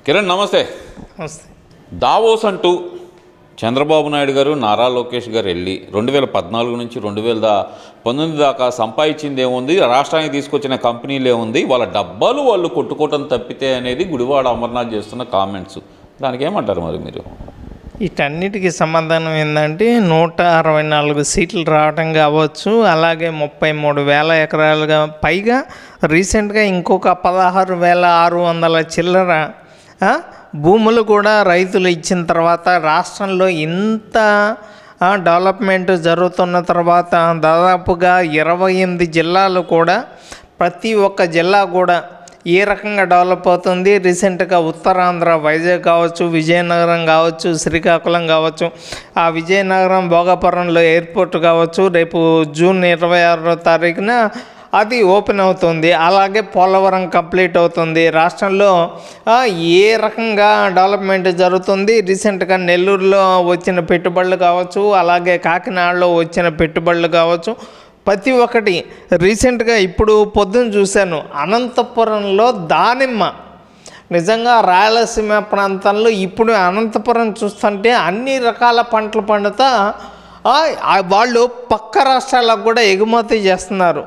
కిరణ్ నమస్తే. నమస్తే. దావోస్ అంటూ చంద్రబాబు నాయుడు గారు నారా లోకేష్ గారు వెళ్ళి 2014 నుంచి 2019 దాకా సంపాదించింది ఏముంది, రాష్ట్రానికి తీసుకొచ్చిన కంపెనీలు ఏముంది, వాళ్ళ డబ్బాలు వాళ్ళు కొట్టుకోవటం తప్పితే అనేది గుడివాడ అమర్నాథ్ చేస్తున్న కామెంట్స్. దానికి ఏమంటారు మరి మీరు? వీటన్నిటికీ సమాధానం ఏంటంటే 164 సీట్లు రావడం కావచ్చు, అలాగే 33,000 ఎకరాలుగా పైగా రీసెంట్గా ఇంకొక 16,600 చిల్లర భూములు కూడా రైతులు ఇచ్చిన తర్వాత రాష్ట్రంలో ఇంత డెవలప్మెంట్ జరుగుతున్న తర్వాత దాదాపుగా 28 జిల్లాలు కూడా ప్రతి ఒక్క జిల్లా కూడా ఏ రకంగా డెవలప్ అవుతుంది. రీసెంట్గా ఉత్తరాంధ్ర వైజాగ్ కావచ్చు, విజయనగరం కావచ్చు, శ్రీకాకుళం కావచ్చు, ఆ విజయనగరం భోగాపురంలో ఎయిర్పోర్ట్ కావచ్చు, రేపు జూన్ 26వ తారీఖున అది ఓపెన్ అవుతుంది. అలాగే పోలవరం కంప్లీట్ అవుతుంది. రాష్ట్రంలో ఏ రకంగా డెవలప్మెంట్ జరుగుతుంది. రీసెంట్గా నెల్లూరులో వచ్చిన పెట్టుబడులు కావచ్చు, అలాగే కాకినాడలో వచ్చిన పెట్టుబడులు కావచ్చు, ప్రతి ఒక్కటి. రీసెంట్గా ఇప్పుడు పొద్దున్న చూశాను, అనంతపురంలో దానిమ్మ. నిజంగా రాయలసీమ ప్రాంతంలో ఇప్పుడు అనంతపురం చూస్తుంటే అన్ని రకాల పంటలు పండుతా వాళ్ళు పక్క రాష్ట్రాలకు కూడా ఎగుమతి చేస్తున్నారు.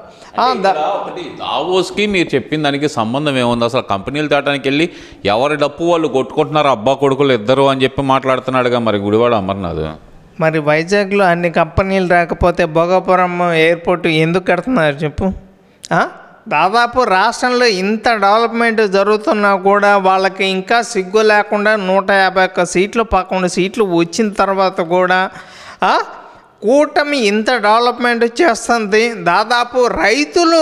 దావోస్కి మీరు చెప్పిన దానికి సంబంధం ఏముంది? అసలు కంపెనీలు దాటానికి వెళ్ళి ఎవరి డప్పు వాళ్ళు కొట్టుకుంటున్నారు, అబ్బా కొడుకులు ఇద్దరు అని చెప్పి మాట్లాడుతున్నాడుగా మరి గుడివాడ అమర్నాథ్. మరి వైజాగ్లో అన్ని కంపెనీలు రాకపోతే భోగాపురం ఎయిర్పోర్ట్ ఎందుకు కడుతున్నారు చెప్పు? దాదాపు రాష్ట్రంలో ఇంత డెవలప్మెంట్ జరుగుతున్నా కూడా వాళ్ళకి ఇంకా సిగ్గు లేకుండా 151 సీట్లు 11 సీట్లు వచ్చిన తర్వాత కూడా కూటమి ఇంత డెవలప్మెంట్ చేస్తుంది. దాదాపు రైతులు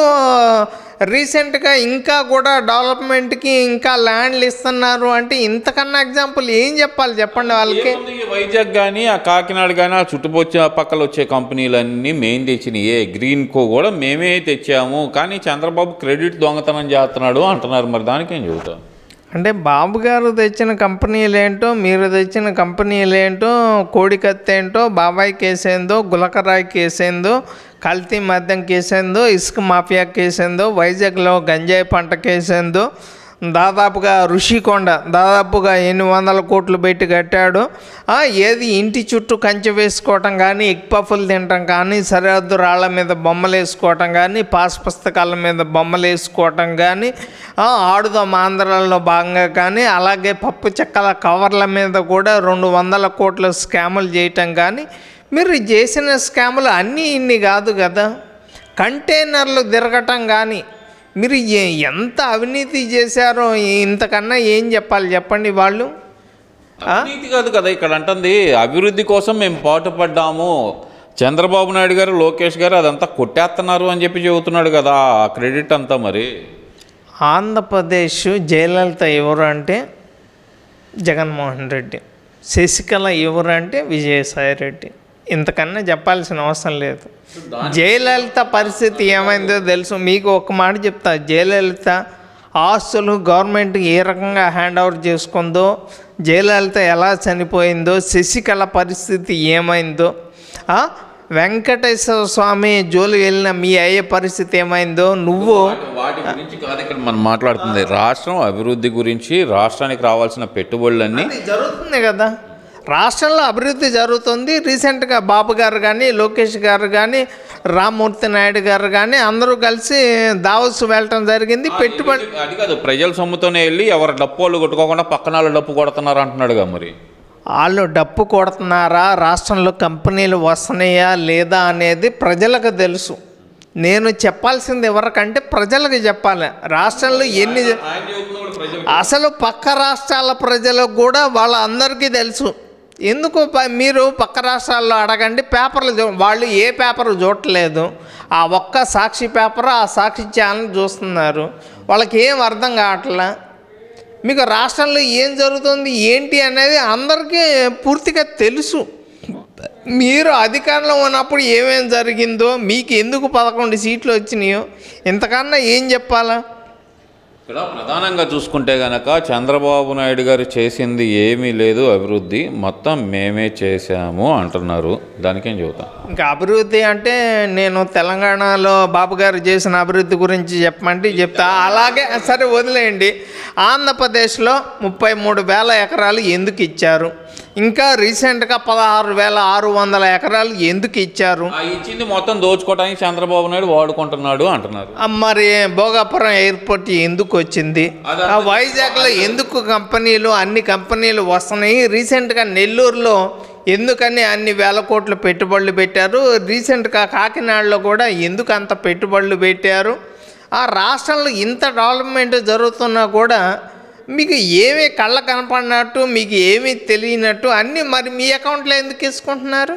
రీసెంట్గా ఇంకా కూడా డెవలప్మెంట్కి ఇంకా ల్యాండ్లు ఇస్తున్నారు అంటే ఇంతకన్నా ఎగ్జాంపుల్ ఏం చెప్పాలి చెప్పండి వాళ్ళకి? వైజాగ్ కానీ ఆ కాకినాడ కానీ ఆ చుట్టుపక్కల వచ్చే కంపెనీలన్నీ మేము తెచ్చినాయి, గ్రీన్ కో కూడా మేమే తెచ్చాము, కానీ చంద్రబాబు క్రెడిట్ దొంగతనం చేస్తున్నాడు అంటున్నారు. మరి దానికేం చెబుతాం? అంటే బాబు గారు తెచ్చిన కంపెనీలు ఏంటో, మీరు తెచ్చిన కంపెనీలు ఏంటో, కోడికత్తి ఏంటో, బాబాయ్ కేసేందో, గులకరాయి కేసేందో, కల్తీ మద్యం కేసేందో, ఇసుక మాఫియా కేసేందో, వైజాగ్లో గంజాయి పంట కేసేందో, దాదాపుగా ఋషికొండ దాదాపుగా 800 కోట్లు పెట్టి కట్టాడు. ఏది ఇంటి చుట్టూ కంచె వేసుకోవటం కానీ, ఎగ్ పఫ్లు తినటం కానీ, సరిహద్దు రాళ్ళ మీద బొమ్మలు వేసుకోవటం కానీ, పాస్ పుస్తకాల మీద బొమ్మలు వేసుకోవటం కానీ, ఆడుదాం ఆంధ్రాలో భాగంగా కానీ, అలాగే పప్పు చెక్కల కవర్ల మీద కూడా 200 కోట్ల స్కాములు చేయటం కానీ, మీరు చేసిన స్కాములు అన్నీ ఇన్ని కాదు కదా. కంటైనర్లు తిరగటం కానీ, మీరు ఎంత అవినీతి చేశారో ఇంతకన్నా ఏం చెప్పాలి చెప్పండి? వాళ్ళు అవినీతి కాదు కదా ఇక్కడ అంటుంది, అభివృద్ధి కోసం మేము పాటుపడ్డాము. చంద్రబాబు నాయుడు గారు, లోకేష్ గారు అదంతా కొట్టేస్తున్నారు అని చెప్పి చెబుతున్నాడు కదా, ఆ క్రెడిట్ అంతా. మరి ఆంధ్రప్రదేశ్ జయలలిత ఎవరు అంటే జగన్మోహన్ రెడ్డి, శశికళ ఎవరు అంటే విజయసాయి రెడ్డి. ఇంతకన్నా చెప్పాల్సిన అవసరం లేదు. జయలలిత పరిస్థితి ఏమైందో తెలుసు మీకు. ఒక మాట చెప్తా, జయలలిత ఆస్తులు గవర్నమెంట్ ఏ రకంగా హ్యాండ్ ఓవర్ చేసుకుందో, జయలలిత ఎలా చనిపోయిందో, శశికళ పరిస్థితి ఏమైందో, వెంకటేశ్వర స్వామి జోలి వెళ్ళిన మీ అయ్యే పరిస్థితి ఏమైందో, నువ్వు వాటి గురించి కాదు ఇక్కడ మనం మాట్లాడుతుంది. రాష్ట్రం అభివృద్ధి గురించి, రాష్ట్రానికి రావాల్సిన పెట్టుబడులన్నీ జరుగుతుంది కదా. రాష్ట్రంలో అభివృద్ధి జరుగుతుంది. రీసెంట్గా బాబు గారు కానీ, లోకేష్ గారు కానీ, రామ్మూర్తి నాయుడు గారు కానీ అందరూ కలిసి దావోస్ వెళ్ళటం జరిగింది. పెట్టుబడి అది కాదు, ప్రజల సొమ్ముతోనే వెళ్ళి ఎవరు డప్పు వాళ్ళు కొట్టుకోకుండా పక్కన వాళ్ళు డప్పు కొడుతున్నారు అంటున్నాడుగా. మరి వాళ్ళు డప్పు కొడుతున్నారా, రాష్ట్రంలో కంపెనీలు వస్తున్నాయా లేదా అనేది ప్రజలకు తెలుసు. నేను చెప్పాల్సింది ఎవరికంటే ప్రజలకు చెప్పాలి. రాష్ట్రంలో ఎన్ని అసలు పక్క రాష్ట్రాల ప్రజలకు కూడా వాళ్ళందరికీ తెలుసు. ఎందుకు మీరు పక్క రాష్ట్రాల్లో అడగండి, పేపర్లు వాళ్ళు ఏ పేపర్ చూడట్లేదు. ఆ ఒక్క సాక్షి పేపర్, ఆ సాక్షి ఛానల్ చూస్తున్నారు. వాళ్ళకి ఏం అర్థం కావట్లే. మీకు రాష్ట్రంలో ఏం జరుగుతుంది ఏంటి అనేది అందరికీ పూర్తిగా తెలుసు. మీరు అధికారంలో ఉన్నప్పుడు ఏమేం జరిగిందో, మీకు ఎందుకు 11 సీట్లు వచ్చినాయో, ఇంతకన్నా ఏం చెప్పాలా? ఇక్కడ ప్రధానంగా చూసుకుంటే కనుక చంద్రబాబు నాయుడు గారు చేసింది ఏమీ లేదు అభివృద్ధి, మొత్తం మేమే చేశాము అంటున్నారు. దానికేం చెబుతాం? ఇంకా అభివృద్ధి అంటే నేను తెలంగాణలో బాబు గారు చేసిన అభివృద్ధి గురించి చెప్పమంటే చెప్తా. అలాగే సరే వదిలేయండి. ఆంధ్రప్రదేశ్లో 33,000 ఎకరాలు ఎందుకు ఇచ్చారు? ఇంకా రీసెంట్గా 16,600 ఎకరాలు ఎందుకు ఇచ్చారు? ఇచ్చింది మొత్తం దోచుకోవడానికి చంద్రబాబు నాయుడు వాడుకుంటున్నాడు అంటున్నారు. మరి భోగాపురం ఎయిర్పోర్ట్ ఎందుకు వచ్చింది? వైజాగ్లో ఎందుకు కంపెనీలు, అన్ని కంపెనీలు వస్తున్నాయి? రీసెంట్గా నెల్లూరులో ఎందుకని అన్ని వేల కోట్లు పెట్టుబడులు పెట్టారు? రీసెంట్గా కాకినాడలో కూడా ఎందుకు అంత పెట్టుబడులు పెట్టారు? ఆ రాష్ట్రంలో ఇంత డెవలప్మెంట్ జరుగుతున్నా కూడా మీకు ఏమీ కళ్ళ కనపడినట్టు, మీకు ఏమీ తెలియనట్టు అన్నీ మరి మీ అకౌంట్లో ఎందుకు వేసుకుంటున్నారు?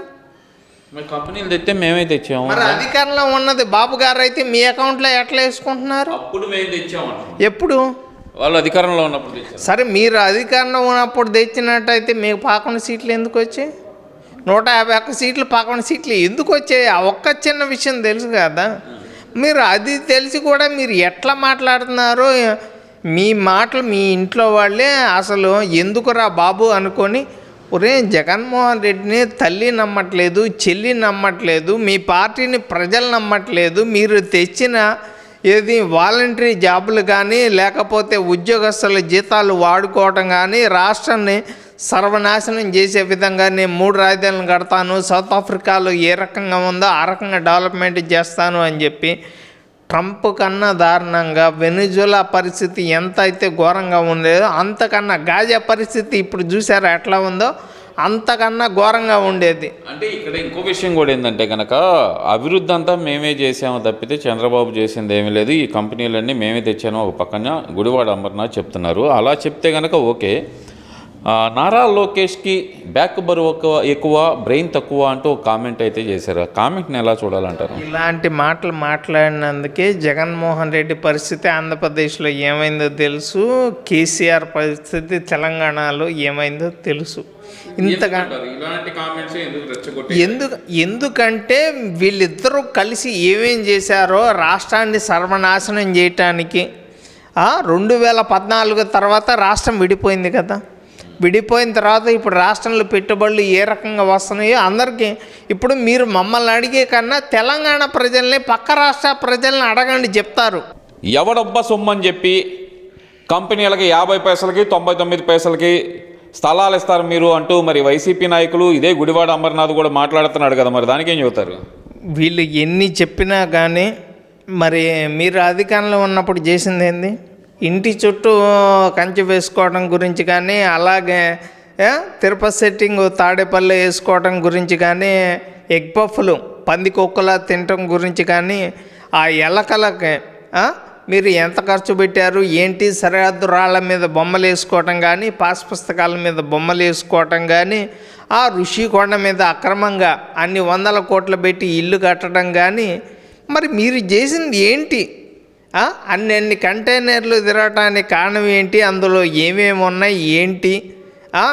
మరి కంపెనీలు తెస్తే మేమే తెచ్చాము. మరి అధికారంలో ఉన్నది బాబు గారు అయితే మీ అకౌంట్లో ఎట్లా వేసుకుంటున్నారు? అప్పుడు మేము తెచ్చాము. ఎప్పుడు? వాళ్ళు అధికారంలో ఉన్నప్పుడు తెచ్చారు. సరే, మీరు అధికారంలో ఉన్నప్పుడు తెచ్చినట్టయితే మీకు 11 సీట్లు ఎందుకు వచ్చాయి? 151 సీట్లు 11 సీట్లు ఎందుకు వచ్చాయి? ఆ ఒక్క చిన్న విషయం తెలుసు కదా. మీరు అది తెలిసి కూడా మీరు ఎట్లా మాట్లాడుతున్నారో, మీ మాటలు మీ ఇంట్లో వాళ్ళే అసలు ఎందుకురా బాబు అనుకొని, ఒరే జగన్మోహన్ రెడ్డిని తల్లి నమ్మట్లేదు, చెల్లి నమ్మట్లేదు, మీ పార్టీని ప్రజలు నమ్మట్లేదు, మీరు తెచ్చిన ఏది వాలంటరీ జాబులు కానీ లేకపోతే ఉద్యోగస్తుల జీతాలు వాడుకోవటం కానీ రాష్ట్రాన్ని సర్వనాశనం చేసే విధంగా నేను 3 రాజధానులు కడతాను, సౌత్ ఆఫ్రికాలో ఏ రకంగా ఉందో ఆ రకంగా డెవలప్మెంట్ చేస్తాను అని చెప్పి ట్రంప్ కన్నా దారుణంగా వెనిజులా పరిస్థితి ఎంత అయితే ఘోరంగా ఉండేదో అంతకన్నా గాజా పరిస్థితి ఇప్పుడు చూసారా ఎట్లా ఉందో అంతకన్నా ఘోరంగా ఉండేది. అంటే ఇక్కడ ఇంకో విషయం కూడా ఏంటంటే కనుక అభివృద్ధి అంతా మేమే చేసాము తప్పితే చంద్రబాబు చేసింది ఏమీ లేదు, ఈ కంపెనీలన్నీ మేమే తెచ్చాను ఒక పక్కన గుడివాడ అమర్నాథ్ చెప్తున్నారు. అలా చెప్తే కనుక ఓకే. నారా లోకేష్కి బ్యాక్ బరువు ఎక్కువ, బ్రెయిన్ తక్కువ అంటూ ఒక కామెంట్ అయితే చేశారు. ఆ కామెంట్ని ఎలా చూడాలంటారు? ఇలాంటి మాటలు మాట్లాడినందుకే జగన్మోహన్ రెడ్డి పరిస్థితి ఆంధ్రప్రదేశ్లో ఏమైందో తెలుసు, కేసీఆర్ పరిస్థితి తెలంగాణలో ఏమైందో తెలుసు. ఇంతగా ఎందుకంటే వీళ్ళిద్దరూ కలిసి ఏమేం చేశారో రాష్ట్రాన్ని సర్వనాశనం చేయటానికి. 2014 తర్వాత రాష్ట్రం విడిపోయింది కదా. విడిపోయిన తర్వాత ఇప్పుడు రాష్ట్రంలో పెట్టుబడులు ఏ రకంగా వస్తున్నాయో అందరికీ ఇప్పుడు మీరు మమ్మల్ని అడిగే కన్నా తెలంగాణ ప్రజల్ని పక్క రాష్ట్ర ప్రజల్ని అడగండి చెప్తారు. ఎవడబ్బా సొమ్మని చెప్పి కంపెనీలకి 50 పైసలకి 99 పైసలకి స్థలాలు ఇస్తారు మీరు అంటూ మరి వైసీపీ నాయకులు ఇదే గుడివాడ అమర్నాథ్ కూడా మాట్లాడుతున్నాడు కదా, మరి దానికేం చెబుతారు? వీళ్ళు ఎన్ని చెప్పినా కానీ మరి మీరు అధికారంలో ఉన్నప్పుడు చేసింది ఏంది? ఇంటి చుట్టూ కంచె వేసుకోవడం గురించి కానీ, అలాగే తిరుపతి సెట్టింగ్ తాడేపల్లి వేసుకోవడం గురించి కానీ, ఎగ్ పఫ్లు పందికొక్కలా తినటం గురించి కానీ, ఆ ఎలకలకి మీరు ఎంత ఖర్చు పెట్టారు ఏంటి, సరిహద్దు రాళ్ళ మీద బొమ్మలు వేసుకోవటం కానీ, పాస్ పుస్తకాల మీద బొమ్మలు వేసుకోవటం కానీ, ఆ ఋషికొండ మీద అక్రమంగా అన్ని 100 కోట్లు పెట్టి ఇల్లు కట్టడం కానీ, మరి మీరు చేసింది ఏంటి? అన్ని కంటైనర్లు తిరగటానికి కారణం ఏంటి? అందులో ఏమేమి ఉన్నాయి ఏంటి?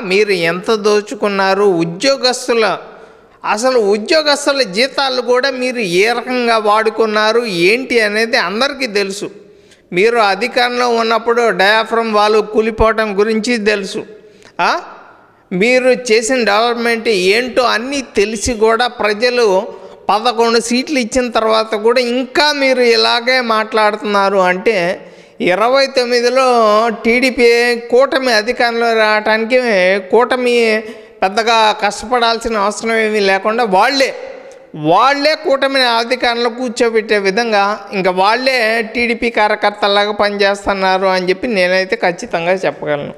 మీరు ఎంత దోచుకున్నారు? ఉద్యోగస్తుల జీతాలు కూడా మీరు ఏ రకంగా వాడుకున్నారు ఏంటి అనేది అందరికీ తెలుసు. మీరు అధికారంలో ఉన్నప్పుడు డయాఫ్రమ్ వాళ్ళు కూలిపోవటం గురించి తెలుసు. మీరు చేసిన డెవలప్మెంట్ ఏంటో అన్నీ తెలిసి కూడా ప్రజలు 11 సీట్లు ఇచ్చిన తర్వాత కూడా ఇంకా మీరు ఇలాగే మాట్లాడుతున్నారు అంటే 29లో టీడీపీ కూటమి అధికారంలో రావడానికి కూటమి పెద్దగా కష్టపడాల్సిన అవసరం ఏమీ లేకుండా వాళ్ళే కూటమిని అధికారంలో కూర్చోబెట్టే విధంగా ఇంకా వాళ్ళే టీడీపీ కార్యకర్తలాగా పనిచేస్తున్నారు అని చెప్పి నేనైతే ఖచ్చితంగా చెప్పగలను.